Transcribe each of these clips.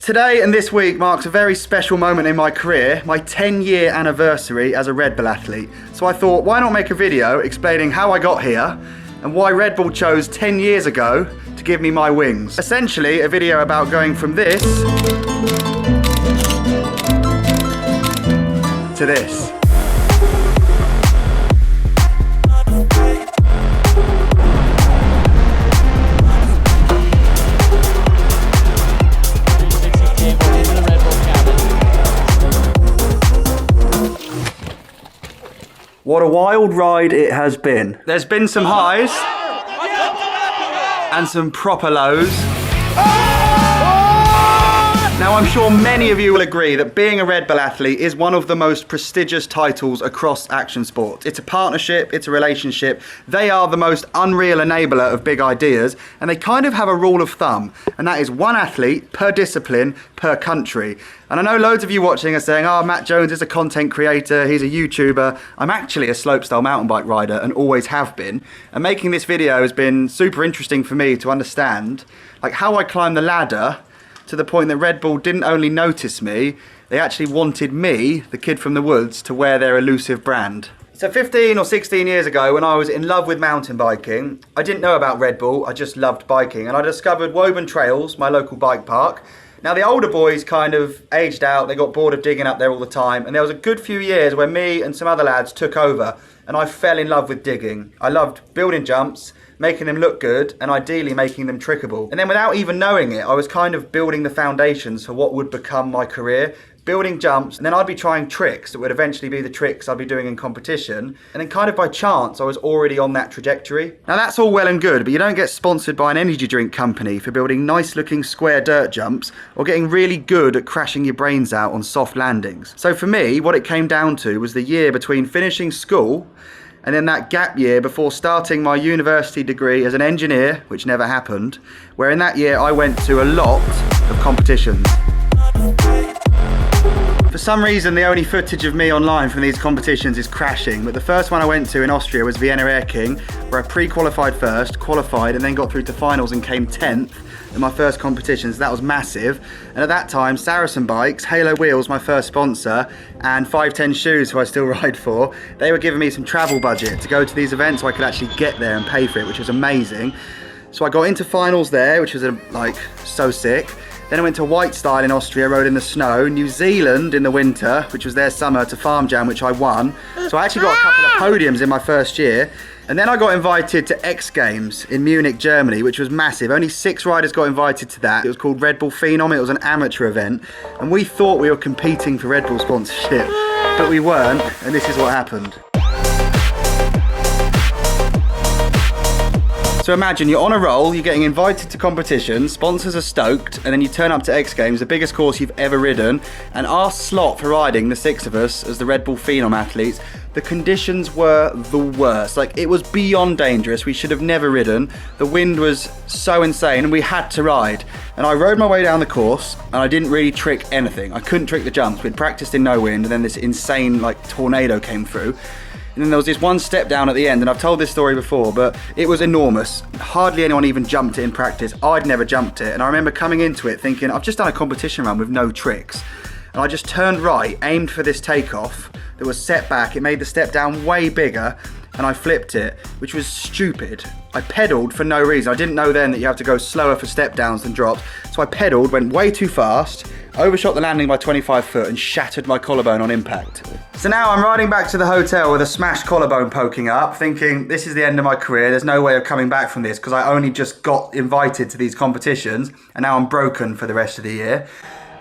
Today and this week marks a very special moment in my career, my 10-year anniversary as a Red Bull athlete. So I thought, why not make a video explaining how I got here and why Red Bull chose 10 years ago to give me my wings. Essentially, a video about going from this to this. What a wild ride it has been. There's been some highs and some proper lows. Now I'm sure many of you will agree that being a Red Bull athlete is one of the most prestigious titles across action sports. It's a partnership, it's a relationship. They are the most unreal enabler of big ideas, and they kind of have a rule of thumb, and that is one athlete per discipline per country. And I know loads of you watching are saying, oh, Matt Jones is a content creator, he's a YouTuber. I'm actually a slopestyle mountain bike rider and always have been. And making this video has been super interesting for me to understand like how I climbed the ladder to the point that Red Bull didn't only notice me, they actually wanted me, the kid from the woods, to wear their elusive brand. So 15 or 16 years ago, when I was in love with mountain biking, I didn't know about Red Bull, I just loved biking, and I discovered Woburn Trails, my local bike park. Now the older boys kind of aged out, they got bored of digging up there all the time, and there was a good few years where me and some other lads took over, and I fell in love with digging. I loved building jumps, making them look good, and ideally making them trickable. And then without even knowing it, I was kind of building the foundations for what would become my career. Building jumps, and then I'd be trying tricks that would eventually be the tricks I'd be doing in competition. And then kind of by chance, I was already on that trajectory. Now that's all well and good, but you don't get sponsored by an energy drink company for building nice looking square dirt jumps or getting really good at crashing your brains out on soft landings. So for me, what it came down to was the year between finishing school and then that gap year before starting my university degree as an engineer, which never happened, where in that year I went to a lot of competitions. For some reason, the only footage of me online from these competitions is crashing, but the first one I went to in Austria was Vienna Air King, where I pre-qualified first, qualified, and then got through to finals and came 10th in my first competitions. That was massive. And at that time, Saracen Bikes, Halo Wheels, my first sponsor, and 510 Shoes, who I still ride for, they were giving me some travel budget to go to these events so I could actually get there and pay for it, which was amazing. So I got into finals there, which was like so sick. Then I went to White Style in Austria, rode in the snow. New Zealand in the winter, which was their summer, to Farm Jam, which I won. So I actually got a couple of podiums in my first year. And then I got invited to X Games in Munich, Germany, which was massive. Only 6 riders got invited to that. It was called Red Bull Phenom. It was an amateur event. And we thought we were competing for Red Bull sponsorship, but we weren't. And this is what happened. So imagine you're on a roll, you're getting invited to competitions, sponsors are stoked, and then you turn up to X Games, the biggest course you've ever ridden, and our slot for riding, the 6 of us, as the Red Bull Phenom athletes, the conditions were the worst. Like, it was beyond dangerous. We should have never ridden. The wind was so insane, and we had to ride. And I rode my way down the course, and I didn't really trick anything. I couldn't trick the jumps. We'd practiced in no wind, and then this insane, like, tornado came through. And then there was this one step down at the end, and I've told this story before, but it was enormous. Hardly anyone even jumped it in practice. I'd never jumped it, and I remember coming into it thinking, I've just done a competition run with no tricks. And I just turned right, aimed for this takeoff that was set back. It made the step down way bigger, and I flipped it, which was stupid. I pedaled for no reason. I didn't know then that you have to go slower for step downs than drops. So I pedaled, went way too fast, overshot the landing by 25 foot and shattered my collarbone on impact. So now I'm riding back to the hotel with a smashed collarbone poking up, thinking this is the end of my career. There's no way of coming back from this because I only just got invited to these competitions and now I'm broken for the rest of the year.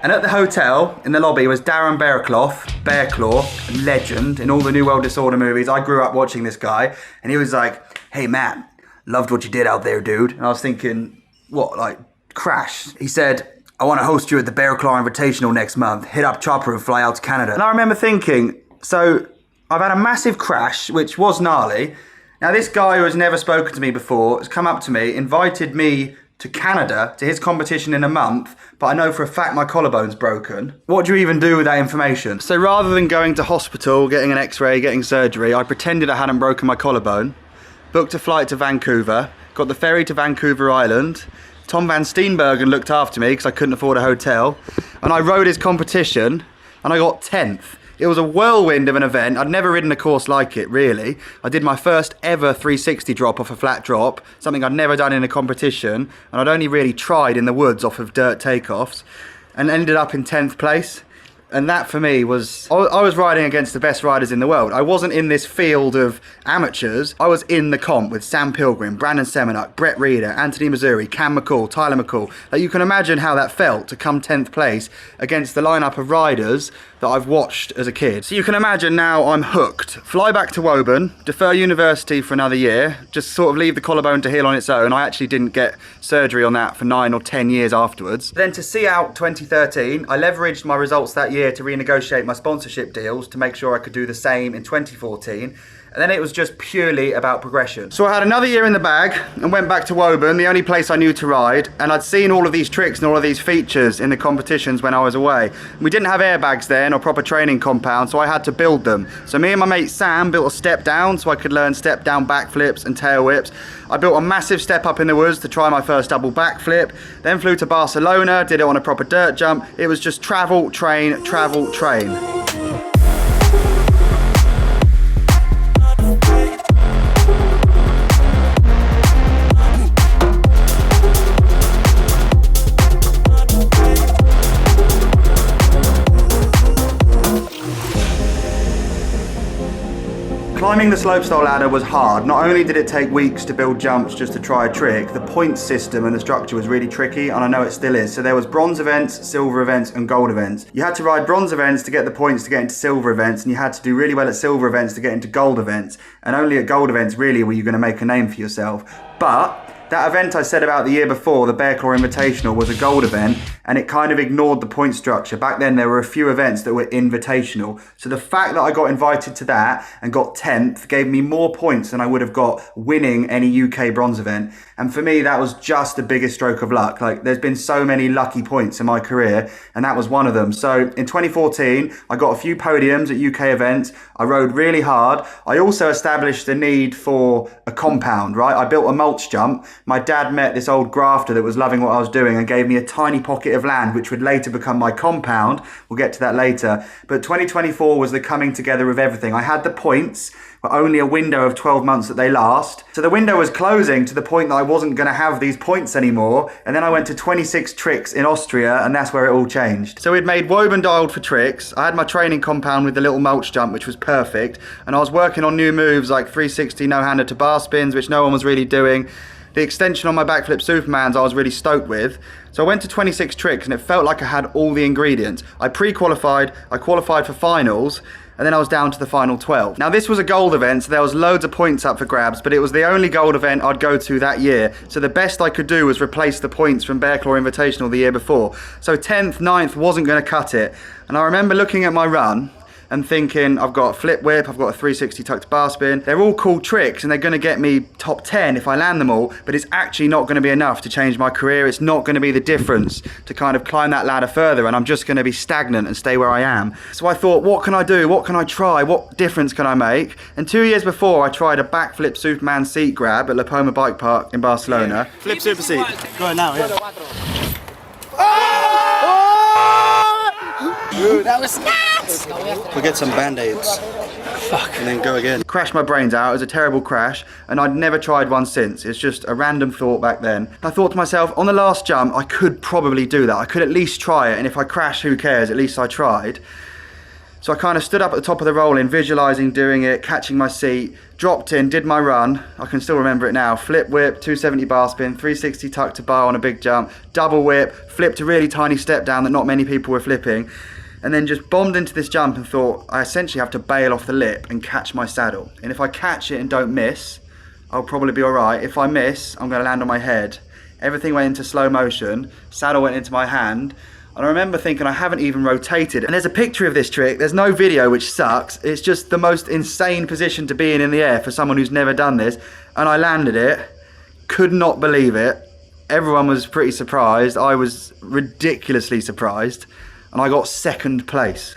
And at the hotel, in the lobby, was Darren Bearclaw, a legend in all the New World Disorder movies. I grew up watching this guy, and he was like, hey Matt, loved what you did out there, dude. And I was thinking, what, like, crash? He said, I want to host you at the Bearclaw Invitational next month. Hit up Chopper and fly out to Canada. And I remember thinking, so I've had a massive crash, which was gnarly. Now this guy who has never spoken to me before has come up to me, invited me to Canada, to his competition in a month, but I know for a fact my collarbone's broken. What do you even do with that information? So rather than going to hospital, getting an x-ray, getting surgery, I pretended I hadn't broken my collarbone, booked a flight to Vancouver, got the ferry to Vancouver Island, Tom van Steenbergen looked after me because I couldn't afford a hotel. And I rode his competition and I got 10th. It was a whirlwind of an event. I'd never ridden a course like it, really. I did my first ever 360 drop off a flat drop, something I'd never done in a competition, and I'd only really tried in the woods off of dirt takeoffs, and ended up in 10th place. And that for me was, I was riding against the best riders in the world. I wasn't in this field of amateurs. I was in the comp with Sam Pilgrim, Brandon Semenuk, Brett Reeder, Anthony Missouri, Cam McCall, Tyler McCall. Like, you can imagine how that felt to come 10th place against the lineup of riders that I've watched as a kid. So you can imagine now I'm hooked. Fly back to Woburn, defer university for another year, just sort of leave the collarbone to heal on its own. I actually didn't get surgery on that for 9 or 10 years afterwards. Then to see out 2013, I leveraged my results that year to renegotiate my sponsorship deals to make sure I could do the same in 2014. And then it was just purely about progression. So I had another year in the bag and went back to Woburn, the only place I knew to ride. And I'd seen all of these tricks and all of these features in the competitions when I was away. We didn't have airbags then or proper training compound, so I had to build them. So me and my mate Sam built a step down so I could learn step down backflips and tail whips. I built a massive step up in the woods to try my first double backflip. Then flew to Barcelona, did it on a proper dirt jump. It was just travel, train, travel, train. Climbing the slopestyle ladder was hard. Not only did it take weeks to build jumps just to try a trick, the points system and the structure was really tricky, and I know it still is. So there was bronze events, silver events, and gold events. You had to ride bronze events to get the points to get into silver events, and you had to do really well at silver events to get into gold events. And only at gold events really were you going to make a name for yourself. But that event I said about the year before, the Bear Claw Invitational, was a gold event, and it kind of ignored the point structure. Back then there were a few events that were invitational. So the fact that I got invited to that and got 10th gave me more points than I would have got winning any UK bronze event. And for me, that was just the biggest stroke of luck. Like, there's been so many lucky points in my career, and that was one of them. So in 2014, I got a few podiums at UK events. I rode really hard. I also established the need for a compound, right? I built a mulch jump. My dad met this old grafter that was loving what I was doing and gave me a tiny pocket of land, which would later become my compound. We'll get to that later. But 2024 was the coming together of everything. I had the points, but only a window of 12 months that they last. So the window was closing to the point that I wasn't going to have these points anymore. And then I went to 26 tricks in Austria, and that's where it all changed. So we'd made Woburn dialed for tricks. I had my training compound with the little mulch jump, which was perfect. And I was working on new moves like 360 no-hander to bar spins, which no one was really doing. The extension on my backflip Supermans I was really stoked with. So I went to 26 tricks and it felt like I had all the ingredients. I pre-qualified, I qualified for finals, and then I was down to the final 12. Now this was a gold event, so there was loads of points up for grabs, but it was the only gold event I'd go to that year. So the best I could do was replace the points from Bear Claw Invitational the year before. So 10th, 9th wasn't going to cut it. And I remember looking at my run and thinking, I've got a flip whip, I've got a 360 tuck to bar spin. They're all cool tricks and they're gonna get me top 10 if I land them all, but it's actually not gonna be enough to change my career. It's not gonna be the difference to kind of climb that ladder further, and I'm just gonna be stagnant and stay where I am. So I thought, what can I do? What can I try? What difference can I make? And 2 years before, I tried a backflip Superman seat grab at La Poma Bike Park in Barcelona. Yeah. Flip super seat. Go ahead now, yeah. Ooh, that was nuts! We'll get some band-aids. Fuck. And then go again. Crashed my brains out. It was a terrible crash, and I'd never tried one since. It's just a random thought back then. I thought to myself, on the last jump, I could probably do that. I could at least try it, and if I crash, who cares? At least I tried. So I kind of stood up at the top of the roll-in, visualising doing it, catching my seat, dropped in, did my run. I can still remember it now. Flip whip, 270 bar spin, 360 tuck to bar on a big jump, double whip, flipped a really tiny step down that not many people were flipping, and then just bombed into this jump and thought, I essentially have to bail off the lip and catch my saddle. And if I catch it and don't miss, I'll probably be all right. If I miss, I'm going to land on my head. Everything went into slow motion, saddle went into my hand, and I remember thinking I haven't even rotated. And there's a picture of this trick. There's no video, which sucks. It's just the most insane position to be in the air for someone who's never done this. And I landed it. Could not believe it. Everyone was pretty surprised. I was ridiculously surprised. And I got second place.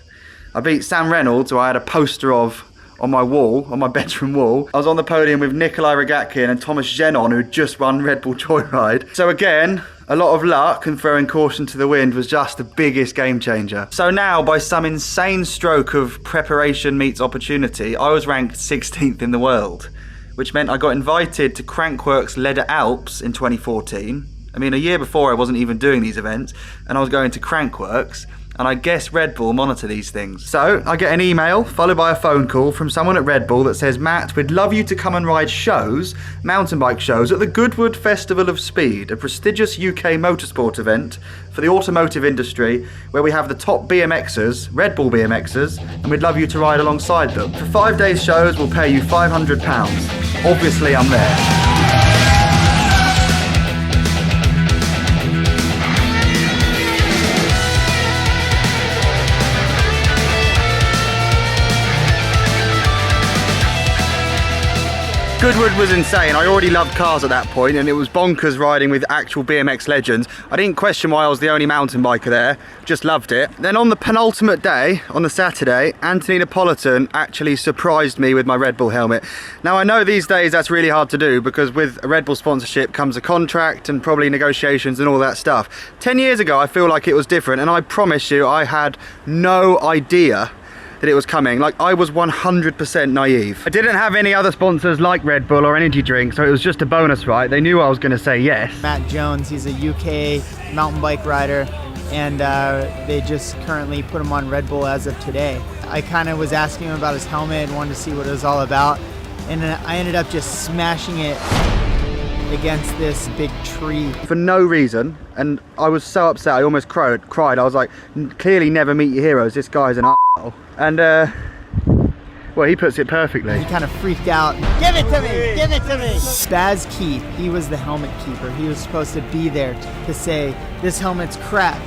I beat Sam Reynolds, who I had a poster of on my wall, on my bedroom wall. I was on the podium with Nikolai Rogatkin and Thomas Zenon, who'd just won Red Bull Joyride. So again, A lot of luck and throwing caution to the wind was just the biggest game changer. So now, by some insane stroke of preparation meets opportunity, I was ranked 16th in the world, which meant I got invited to Crankworx Leder Alps in 2014. I mean, a year before I wasn't even doing these events, and I was going to Crankworx, and I guess Red Bull monitor these things. So I get an email followed by a phone call from someone at Red Bull that says, Matt, we'd love you to come and ride shows, mountain bike shows, at the Goodwood Festival of Speed, a prestigious UK motorsport event for the automotive industry where we have the top BMXers, Red Bull BMXers, and we'd love you to ride alongside them. For 5 days shows, we'll pay you £500. Obviously, I'm there. Goodwood was insane. I already loved cars at that point, and it was bonkers riding with actual BMX legends. I didn't question why I was the only mountain biker there, just loved it. Then on the penultimate day, on the Saturday, Anthony Napolitan actually surprised me with my Red Bull helmet. Now I know these days that's really hard to do because with a Red Bull sponsorship comes a contract and probably negotiations and all that stuff. 10 years ago I feel like it was different, and I promise you I had no idea that it was coming. Like, I was 100% naive. I didn't have any other sponsors like Red Bull or energy drink, so it was just a bonus, right? They knew I was going to say yes. Matt Jones, he's a UK mountain bike rider, and they just currently put him on Red Bull as of today. I kind of was asking him about his helmet and wanted to see what it was all about, and I ended up just smashing it against this big tree. For no reason, and I was so upset I almost cried. I was like, clearly never meet your heroes, this guy's an asshole. And well, he puts it perfectly. He kind of freaked out. Give it to me, give it to me. Spaz Keith, he was the helmet keeper. He was supposed to be there to say, this helmet's crap,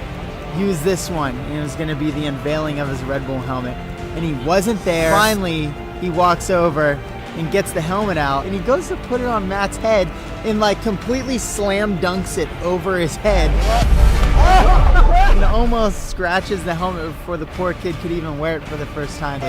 use this one. And it was gonna be the unveiling of his Red Bull helmet. And he wasn't there. Finally, he walks over and gets the helmet out, and he goes to put it on Matt's head and like completely slam dunks it over his head. And almost scratches the helmet before the poor kid could even wear it for the first time.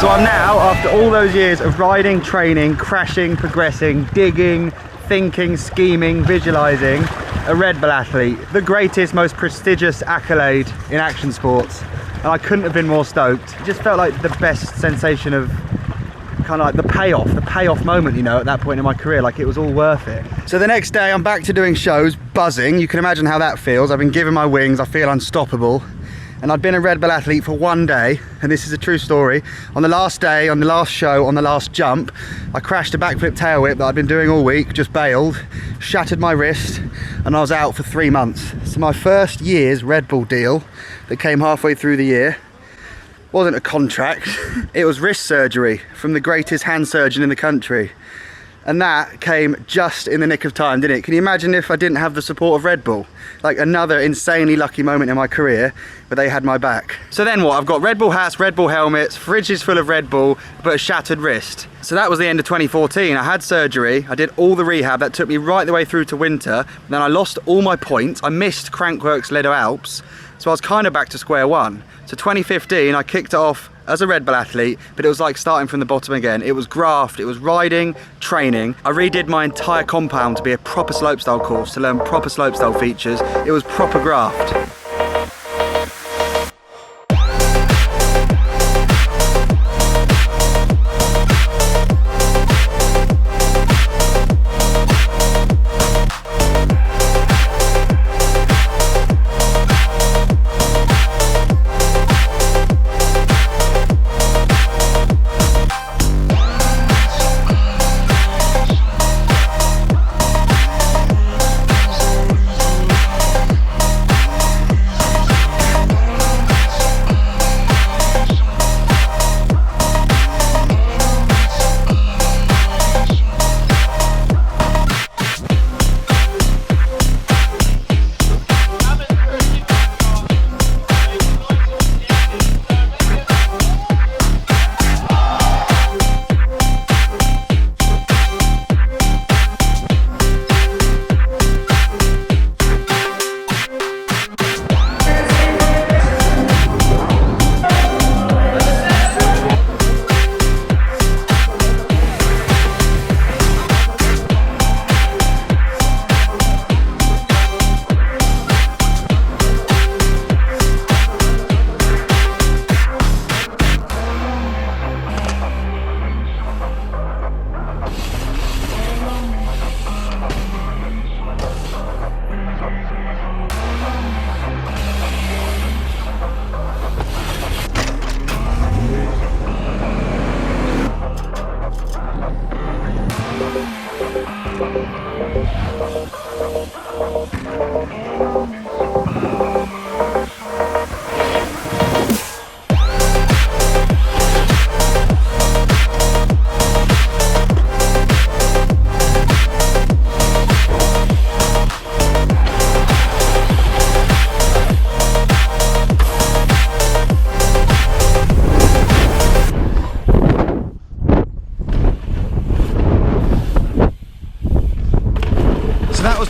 So I'm now, after all those years of riding, training, crashing, progressing, digging, thinking, scheming, visualizing, a Red Bull athlete, the greatest, most prestigious accolade in action sports. And I couldn't have been more stoked. It just felt like the best sensation of kind of like the payoff moment, you know, at that point in my career. Like, it was all worth it. So the next day I'm back to doing shows, buzzing. You can imagine how that feels. I've been given my wings, I feel unstoppable. And I'd been a Red Bull athlete for one day, and this is a true story. On the last day, on the last show, on the last jump, I crashed a backflip tail whip that I'd been doing all week, just bailed, shattered my wrist, and I was out for 3 months. So my first year's Red Bull deal that came halfway through the year wasn't a contract, it was wrist surgery from the greatest hand surgeon in the country. And that came just in the nick of time, didn't it? Can you imagine if I didn't have the support of Red Bull? Like, another insanely lucky moment in my career, but they had my back. So then what? I've got Red Bull hats, Red Bull helmets, fridges full of Red Bull, but a shattered wrist. So that was the end of 2014. I had surgery, I did all the rehab, that took me right the way through to winter. Then I lost all my points, I missed Crankworx Leder Alps, so I was kind of back to square one. So 2015, I kicked it off as a Red Bull athlete, but it was like starting from the bottom again. It was graft, it was riding, training. I redid my entire compound to be a proper slopestyle course, to learn proper slopestyle features. It was proper graft.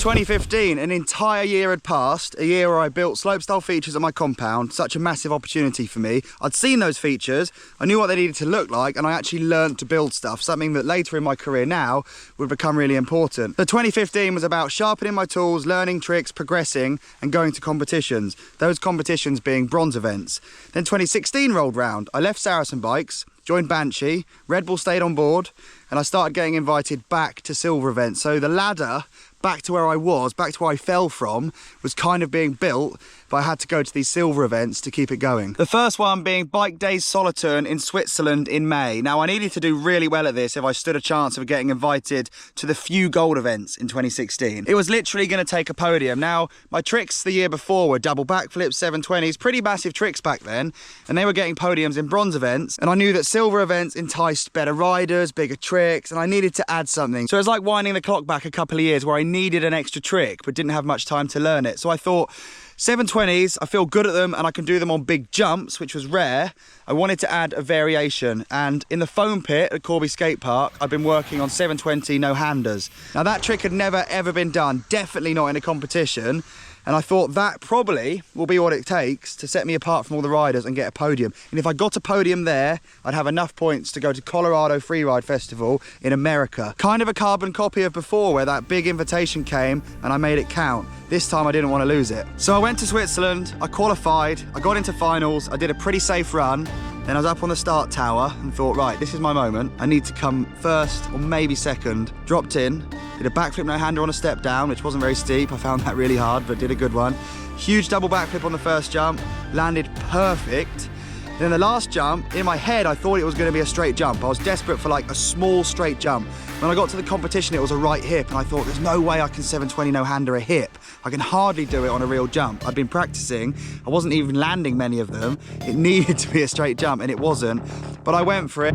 2015, an entire year had passed, a year where I built slopestyle features at my compound, such a massive opportunity for me. I'd seen those features, I knew what they needed to look like, and I actually learned to build stuff, something that later in my career now would become really important. So 2015 was about sharpening my tools, learning tricks, progressing, and going to competitions. Those competitions being bronze events. Then 2016 rolled round. I left Saracen Bikes, joined Banshee, Red Bull stayed on board, and I started getting invited back to silver events. So the ladder back to where I was, back to where I fell from, was kind of being built, but I had to go to these silver events to keep it going. The first one being Bike Days Solothurn in Switzerland in May. Now I needed to do really well at this if I stood a chance of getting invited to the few gold events in 2016. It was literally going to take a podium. Now my tricks the year before were double backflips, 720s, pretty massive tricks back then, and they were getting podiums in bronze events, and I knew that silver events enticed better riders, bigger tricks, and I needed to add something. So it was like winding the clock back a couple of years where I needed an extra trick but didn't have much time to learn it. So I thought, 720s, I feel good at them and I can do them on big jumps, which was rare. I wanted to add a variation, and in the foam pit at Corby Skate Park, I've been working on 720 no-handers. Now that trick had never ever been done, definitely not in a competition, and I thought that probably will be what it takes to set me apart from all the riders and get a podium. And if I got a podium there, I'd have enough points to go to Colorado Freeride Festival in America. Kind of a carbon copy of before, where that big invitation came and I made it count. This time I didn't want to lose it. So I went to Switzerland, I qualified, I got into finals, I did a pretty safe run. Then I was up on the start tower and thought, right, this is my moment. I need to come first or maybe second. Dropped in, did a backflip no-hander on a step down, which wasn't very steep. I found that really hard, but did a good one. Huge double backflip on the first jump, landed perfect. Then the last jump, in my head, I thought it was going to be a straight jump. I was desperate for like a small straight jump. When I got to the competition, it was a right hip, and I thought, there's no way I can 720 no-hander a hip. I can hardly do it on a real jump. I'd been practicing. I wasn't even landing many of them. It needed to be a straight jump, and it wasn't. But I went for it.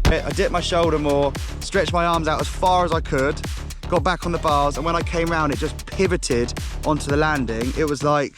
I dipped my shoulder more, stretched my arms out as far as I could, got back on the bars, and when I came round, it just pivoted onto the landing. It was like,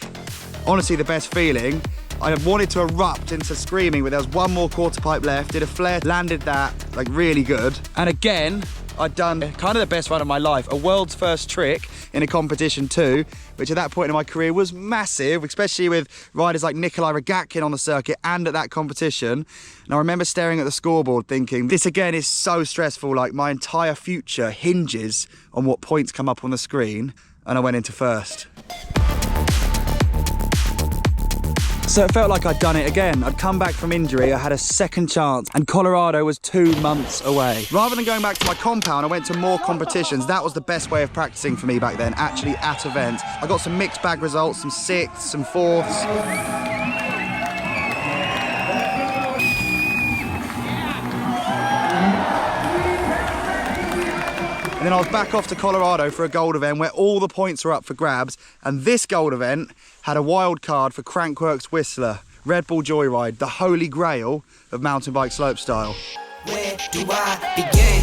honestly, the best feeling. I wanted to erupt into screaming, but there was one more quarter pipe left, did a flare, landed that, like really good. And again, I'd done kind of the best run of my life, a world's first trick in a competition too, which at that point in my career was massive, especially with riders like Nikolai Rogatkin on the circuit and at that competition. And I remember staring at the scoreboard thinking, this again is so stressful, like my entire future hinges on what points come up on the screen, and I went into first. So it felt like I'd done it again. I'd come back from injury, I had a second chance, and Colorado was 2 months away. Rather than going back to my compound, I went to more competitions. That was the best way of practicing for me back then, actually at events. I got some mixed bag results, some sixths, some fourths. And then I was back off to Colorado for a gold event where all the points were up for grabs, and this gold event had a wild card for Crankworx Whistler, Red Bull Joyride, the holy grail of mountain bike slopestyle. Where do I begin?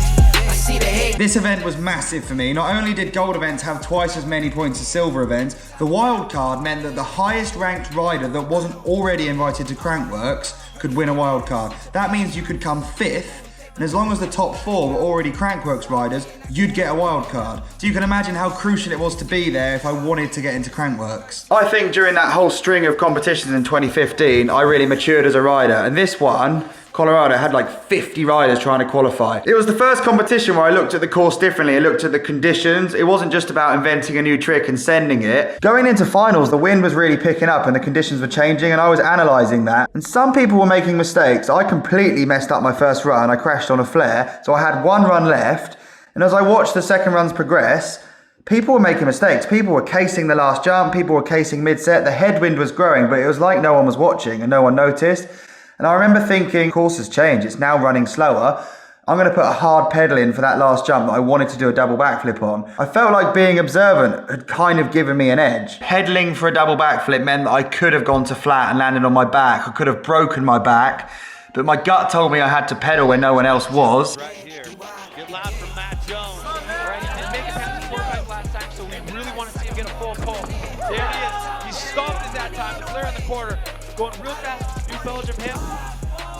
I see the hate. This event was massive for me. Not only did gold events have twice as many points as silver events, the wild card meant that the highest ranked rider that wasn't already invited to Crankworx could win a wild card. That means you could come 5th, and as long as the top 4 were already Crankworx riders, you'd get a wild card. So you can imagine how crucial it was to be there if I wanted to get into Crankworx. I think during that whole string of competitions in 2015, I really matured as a rider. And this one, Colorado, had like 50 riders trying to qualify. It was the first competition where I looked at the course differently. I looked at the conditions. It wasn't just about inventing a new trick and sending it. Going into finals, the wind was really picking up and the conditions were changing, and I was analysing that. And some people were making mistakes. I completely messed up my first run. I crashed on a flare, so I had one run left. And as I watched the second runs progress, people were making mistakes. People were casing the last jump. People were casing mid-set. The headwind was growing, but it was like no one was watching and no one noticed. And I remember thinking, course has changed, it's now running slower. I'm going to put a hard pedal in for that last jump that I wanted to do a double backflip on. I felt like being observant had kind of given me an edge. Pedaling for a double backflip meant that I could have gone to flat and landed on my back. I could have broken my back, but my gut told me I had to pedal when no one else was. Right here, get loud from Matt Jones. Right, he didn't make it past the 4-5 last time, so we really want to see him get a full pull. There he is. He stopped at that time to clear in the quarter. Going real fast, New Belgium hip.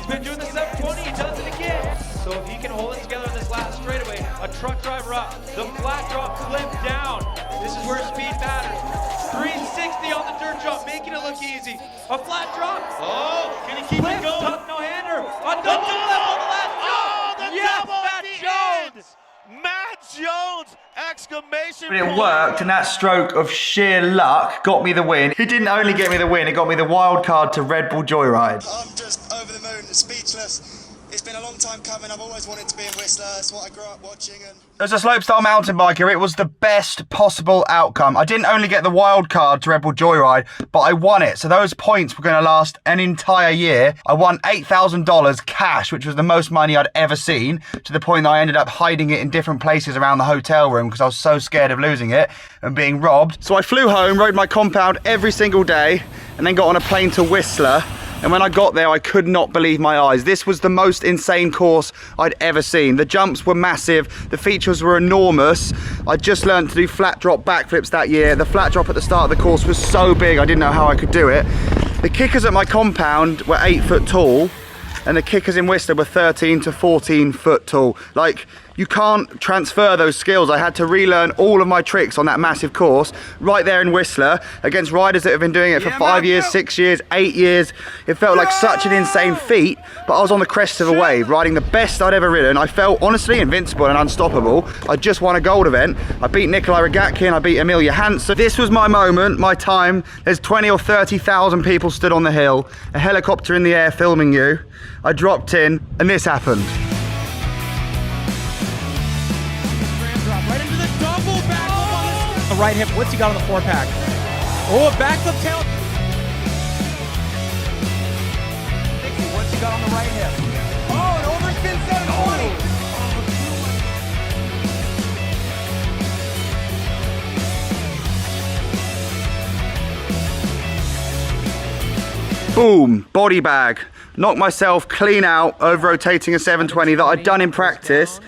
been doing the 720, he does it again. So if he can hold it together in this last straightaway, a truck driver up, the flat drop flip down. This is where speed matters. 360 on the dirt jump, making it look easy. A flat drop. Oh, can he keep it going? Tuck no-hander. A double flip on the last jump. Oh, the yes, double Matt at the Jones. end. Matt Jones, exclamation But it point. worked, and that stroke of sheer luck got me the win. It didn't only get me the win, it got me the wild card to Red Bull Joyride. I'm just over the moon, speechless. It's been a long time coming. I've always wanted to be in Whistler. It's what I grew up watching. And As a slopestyle mountain biker, it was the best possible outcome. I didn't only get the wild card to Red Bull Joyride, but I won it. So those points were going to last an entire year. I won $8,000 cash, which was the most money I'd ever seen, to the point that I ended up hiding it in different places around the hotel room because I was so scared of losing it and being robbed. So I flew home, rode my compound every single day, and then got on a plane to Whistler. And when I got there, I could not believe my eyes. This was the most insane course I'd ever seen. The jumps were massive, the features were enormous. I just learned to do flat drop backflips that year. The flat drop at the start of the course was so big, I didn't know how I could do it. The kickers at my compound were 8 foot tall, and the kickers in Whistler were 13 to 14 foot tall. Like, you can't transfer those skills. I had to relearn all of my tricks on that massive course right there in Whistler against riders that have been doing it for 5 years, 6 years, 8 years. It felt like such an insane feat, but I was on the crest of a wave, riding the best I'd ever ridden. I felt honestly invincible and unstoppable. I just won a gold event. I beat Nikolai Rogatkin, I beat Amelia Hansen. This was my moment, my time. There's 20 or 30,000 people stood on the hill, a helicopter in the air filming you. I dropped in, and this happened. Right into the double backflip on the right hip. What's he got on the 4-pack? Oh, a backflip tail. What's he got on the right hip? Oh, an overspin 720. Boom, body bag. Knocked myself clean out over rotating a 720 that I'd done in practice.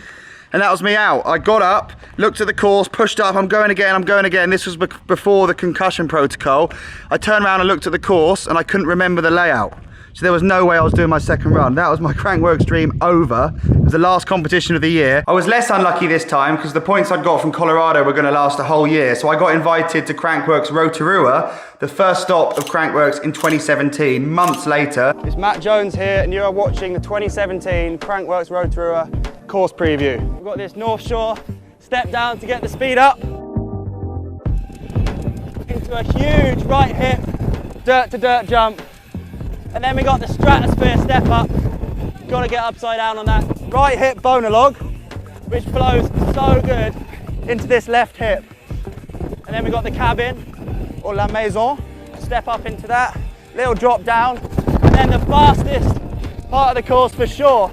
And that was me out. I got up, looked at the course, pushed up, I'm going again, I'm going again. This was before the concussion protocol. I turned around and looked at the course and I couldn't remember the layout. So there was no way I was doing my second run. That was my Crankworx dream over. It was the last competition of the year. I was less unlucky this time because the points I'd got from Colorado were going to last a whole year. So I got invited to Crankworx Rotorua, the first stop of Crankworx in 2017, months later. It's Matt Jones here and you are watching the 2017 Crankworx Rotorua course preview. We've got this North Shore step down to get the speed up. Into a huge right hip, dirt to dirt jump. And then we got the stratosphere step up. Got to get upside down on that right hip boner log, which flows so good into this left hip. And then we got the cabin, or la maison. Step up into that, little drop down. And then the fastest part of the course for sure.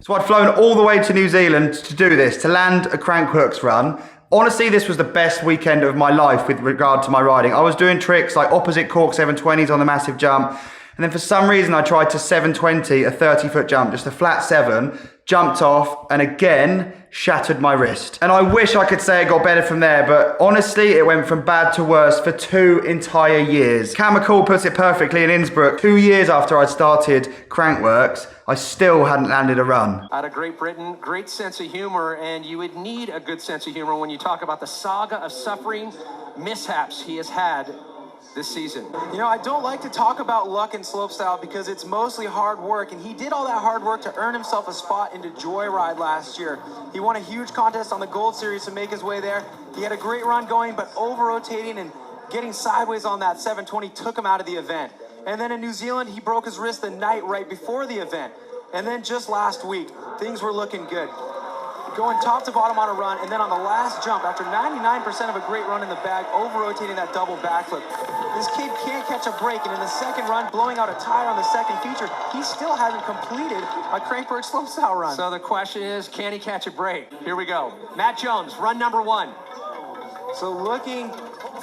So I'd flown all the way to New Zealand to do this, to land a Crankworx run. Honestly, this was the best weekend of my life with regard to my riding. I was doing tricks like opposite cork 720s on the massive jump. And then for some reason, I tried to 720, a 30-foot jump, just a flat 7, jumped off, and again, shattered my wrist. And I wish I could say it got better from there, but honestly, it went from bad to worse for 2 entire years. Cam McCall puts it perfectly in Innsbruck. 2 years after I'd started Crankworx, I still hadn't landed a run. Out of Great Britain, great sense of humor, and you would need a good sense of humor when you talk about the saga of suffering mishaps he has had this season. You know, I don't like to talk about luck and slopestyle because it's mostly hard work, and he did all that hard work to earn himself a spot into Joyride last year. He won a huge contest on the Gold Series to make his way there. He had a great run going, but over-rotating and getting sideways on that 720 took him out of the event. And then in New Zealand, he broke his wrist the night right before the event. And then just last week, things were looking good. Going top to bottom on a run, and then on the last jump, after 99% of a great run in the bag, over-rotating that double backflip. This kid can't catch a break, and in the second run, blowing out a tire on the second feature, he still hasn't completed a Crankworx slopestyle run. So the question is, can he catch a break? Here we go. Matt Jones, run number 1. So looking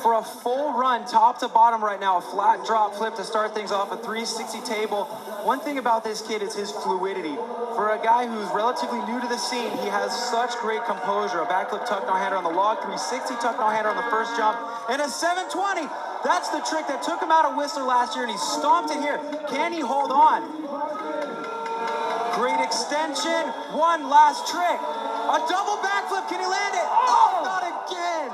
for a full run, top to bottom right now, a flat drop flip to start things off, a 360 table. One thing about this kid is his fluidity. For a guy who's relatively new to the scene, he has such great composure. A backflip tuck no-hander on the log, 360 tuck no-hander on the first jump, and a 720. That's the trick that took him out of Whistler last year, and he stomped it here. Can he hold on? Great extension. One last trick. A double backflip. Can he land it? Oh, not again.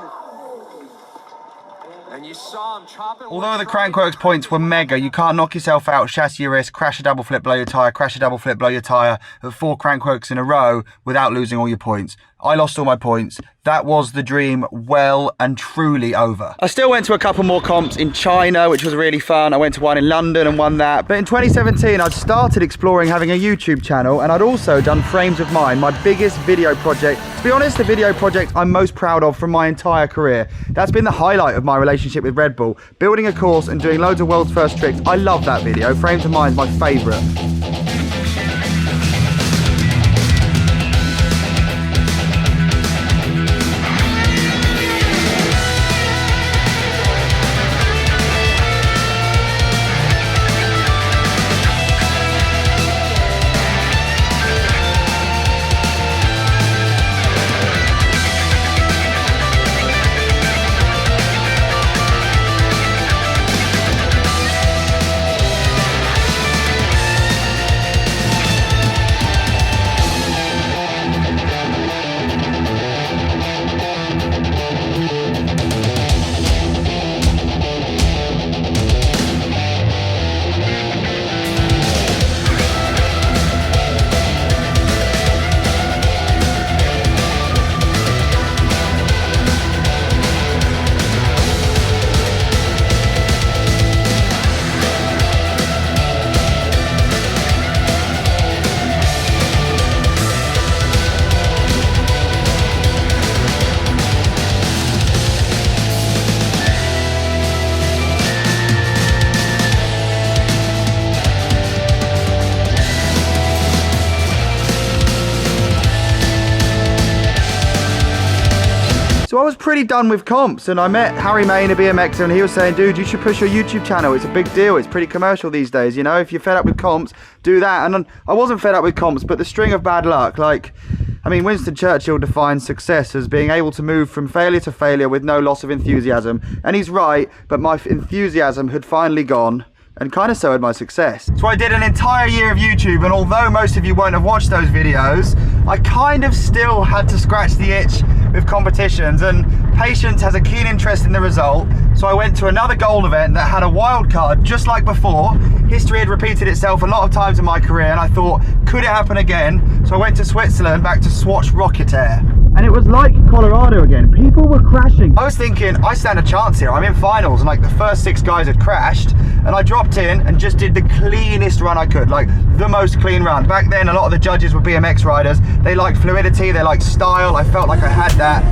And you saw him chopping. Although the Crankworx points were mega, you can't knock yourself out, chassis your wrist, crash a double flip, blow your tyre, crash a double flip, blow your tyre at 4 Crankworx in a row without losing all your points. I lost all my points. That was the dream well and truly over. I still went to a couple more comps in China, which was really fun. I went to one in London and won that. But in 2017, I'd started exploring having a YouTube channel, and I'd also done Frames of Mine, my biggest video project. To be honest, the video project I'm most proud of from my entire career. That's been the highlight of my relationship with Red Bull. Building a course and doing loads of world's first tricks. I love that video. Frames of Mine is my favourite. So I was pretty done with comps, and I met Harry Main, a BMXer, and he was saying, dude, you should push your YouTube channel. It's a big deal. It's pretty commercial these days, you know? If you're fed up with comps, do that. And I wasn't fed up with comps, but the string of bad luck, like, I mean, Winston Churchill defines success as being able to move from failure to failure with no loss of enthusiasm. And he's right, but my enthusiasm had finally gone, and kind of so had my success. So I did an entire year of YouTube, and although most of you won't have watched those videos, I kind of still had to scratch the itch with competitions, and Patience has a keen interest in the result. So I went to another gold event that had a wild card just like before. History had repeated itself a lot of times in my career, and I thought, could it happen again? So I went to Switzerland, back to Swatch Rocket Air. And it was like Colorado again. People were crashing. I was thinking, I stand a chance here. I'm in finals, and like the first 6 guys had crashed, and I dropped in and just did the cleanest run I could, like the most clean run. Back then, a lot of the judges were BMX riders. They liked fluidity, they liked style. I felt like I had that.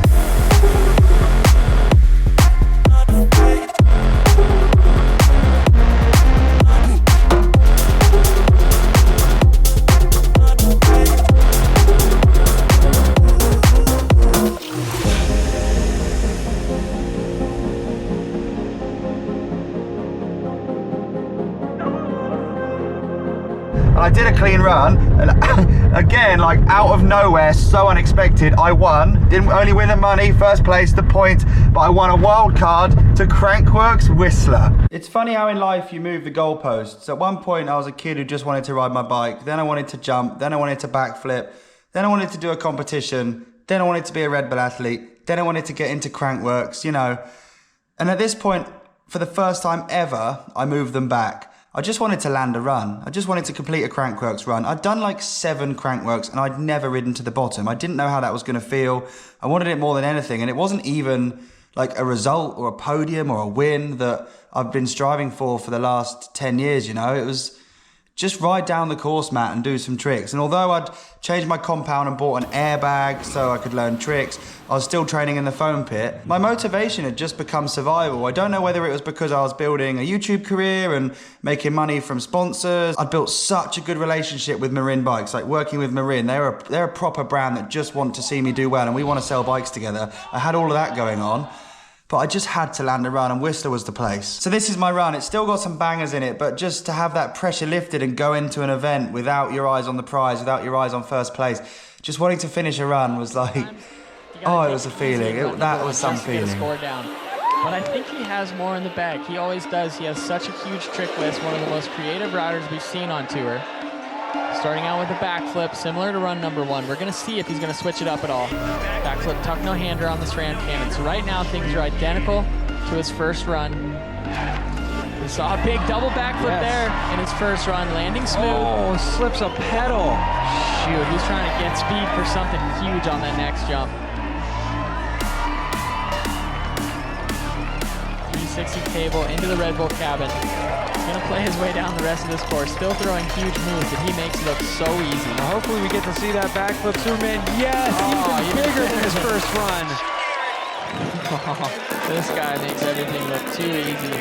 I did a clean run, and again, like out of nowhere, so unexpected, I won. Didn't only win the money, first place, the points, but I won a wild card to Crankworx Whistler. It's funny how in life you move the goalposts. At one point I was a kid who just wanted to ride my bike, then I wanted to jump, then I wanted to backflip, then I wanted to do a competition, then I wanted to be a Red Bull athlete, then I wanted to get into Crankworx, you know. And at this point, for the first time ever, I moved them back. I just wanted to land a run. I just wanted to complete a Crankworx run. I'd done like 7 Crankworx and I'd never ridden to the bottom. I didn't know how that was going to feel. I wanted it more than anything. And it wasn't even like a result or a podium or a win that I've been striving for the last 10 years, you know. It was just ride down the course mat and do some tricks. And although I'd changed my compound and bought an airbag so I could learn tricks, I was still training in the foam pit. My motivation had just become survival. I don't know whether it was because I was building a YouTube career and making money from sponsors. I'd built such a good relationship with Marin Bikes, like working with Marin. They're a proper brand that just want to see me do well, and we want to sell bikes together. I had all of that going on. But I just had to land a run, and Whistler was the place. So this is my run. It's still got some bangers in it, but just to have that pressure lifted and go into an event without your eyes on the prize, without your eyes on first place, just wanting to finish a run was like, oh, it was a feeling. That was some feeling. Score down. But I think he has more in the bag. He always does. He has such a huge trick list. One of the most creative riders we've seen on tour. Starting Starting out with a backflip, similar to run number 1. We're going to see if he's going to switch it up at all. Backflip, tuck no hander on the SRAM cannon. So right now things are identical to his first run. We saw a big double backflip there in his first run, landing smooth. Oh, slips a pedal. Shoot, he's trying to get speed for something huge on that next jump. 360 table into the Red Bull cabin. Gonna play his way down the rest of this course, still throwing huge moves, and he makes it look so easy. Now hopefully we get to see that backflip Superman. Yes, even bigger than his first run. This guy makes everything look too easy.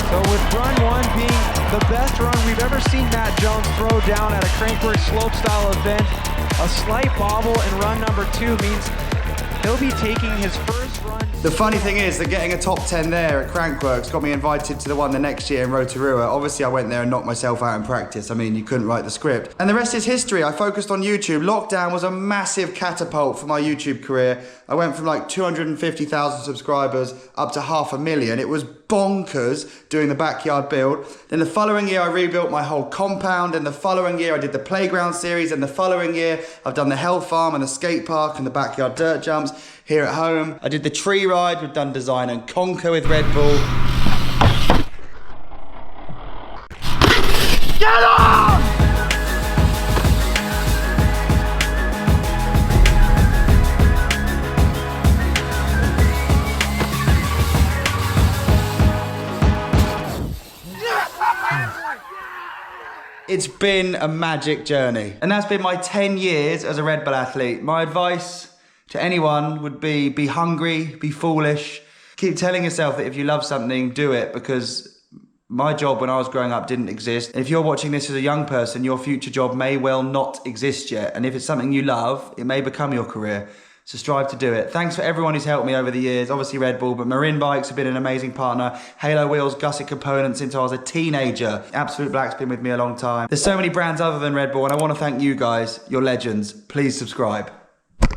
So with run 1 being the best run we've ever seen Matt Jones throw down at a Crankworx slopestyle event, a slight bobble in run number 2 means he'll be taking his first run. The funny thing is that getting a top 10 there at Crankworx got me invited to the one the next year in Rotorua. Obviously I went there and knocked myself out in practice. I mean, you couldn't write the script. And the rest is history. I focused on YouTube. Lockdown was a massive catapult for my YouTube career. I went from like 250,000 subscribers up to 500,000. It was bonkers doing the backyard build. Then the following year I rebuilt my whole compound, and the following year I did the playground series, and the following year I've done the health farm and the skate park and the backyard dirt jumps here at home. I did the tree ride, we've done Design and Conquer with Red Bull. Get on! It's been a magic journey, and that's been my 10 years as a Red Bull athlete. My advice to anyone would be hungry, be foolish. Keep telling yourself that if you love something, do it, because my job when I was growing up didn't exist. If you're watching this as a young person, your future job may well not exist yet. And if it's something you love, it may become your career. So strive to do it. Thanks for everyone who's helped me over the years. Obviously Red Bull, but Marin Bikes have been an amazing partner. Halo Wheels, Gusset Components since I was a teenager. Absolute Black's been with me a long time. There's so many brands other than Red Bull, and I want to thank you guys. You're legends. Please subscribe.